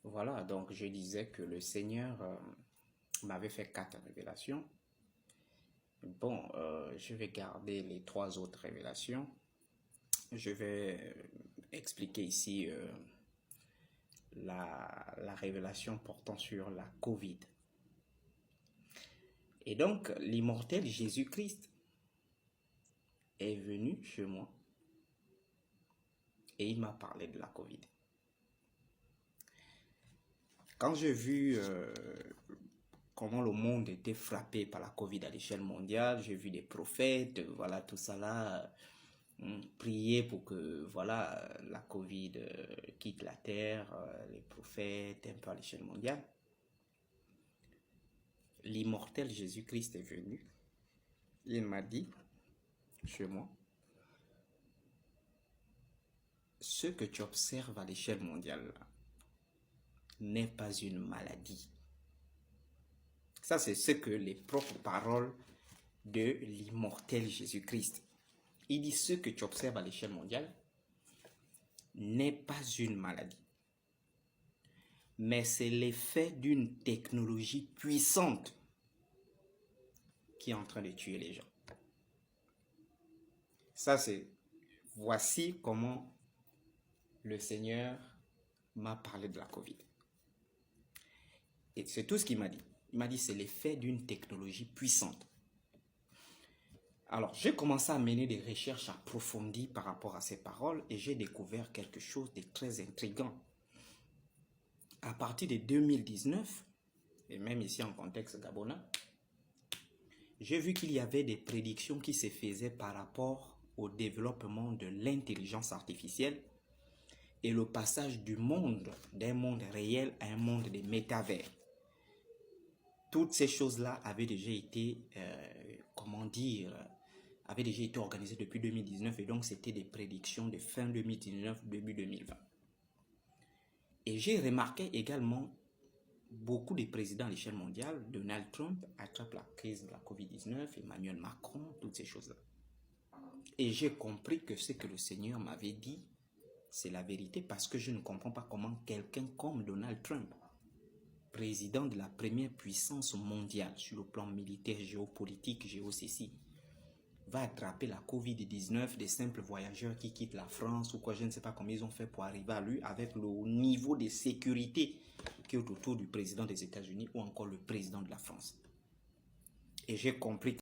Voilà, donc je disais que le Seigneur m'avait fait 4 révélations. Bon, je vais garder les 3 autres révélations. Je vais expliquer ici la révélation portant sur la COVID. Et donc, l'immortel Jésus-Christ est venu chez moi et il m'a parlé de la COVID. Quand j'ai vu comment le monde était frappé par la COVID à l'échelle mondiale, j'ai vu des prophètes, voilà, tout ça là, prier pour que, voilà, la COVID quitte la terre, les prophètes, un peu à l'échelle mondiale. L'immortel Jésus-Christ est venu. Il m'a dit, chez moi, ce que tu observes à l'échelle mondiale n'est pas une maladie. Ça, c'est ce que les propres paroles de l'immortel Jésus-Christ. Il dit, ce que tu observes à l'échelle mondiale n'est pas une maladie, mais c'est l'effet d'une technologie puissante qui est en train de tuer les gens. Ça, c'est, voici comment le Seigneur m'a parlé de la COVID. Et c'est tout ce qu'il m'a dit. Il m'a dit, c'est l'effet d'une technologie puissante. Alors, j'ai commencé à mener des recherches approfondies par rapport à ces paroles et j'ai découvert quelque chose de très intriguant. À partir de 2019, et même ici en contexte gabonais, j'ai vu qu'il y avait des prédictions qui se faisaient par rapport au développement de l'intelligence artificielle et le passage du monde, d'un monde réel à un monde de métavers. Toutes ces choses-là avaient déjà été, avaient déjà été organisées depuis 2019 et donc c'était des prédictions de fin 2019, début 2020. Et j'ai remarqué également beaucoup de présidents à l'échelle mondiale, Donald Trump attrape la crise de la COVID-19, Emmanuel Macron, toutes ces choses-là. Et j'ai compris que ce que le Seigneur m'avait dit, c'est la vérité parce que je ne comprends pas comment quelqu'un comme Donald Trump, président de la première puissance mondiale sur le plan militaire, géopolitique, géocécie, va attraper la COVID-19 des simples voyageurs qui quittent la France ou quoi, je ne sais pas comment ils ont fait pour arriver à lui avec le niveau de sécurité qui est autour du président des États-Unis ou encore le président de la France. Et j'ai compris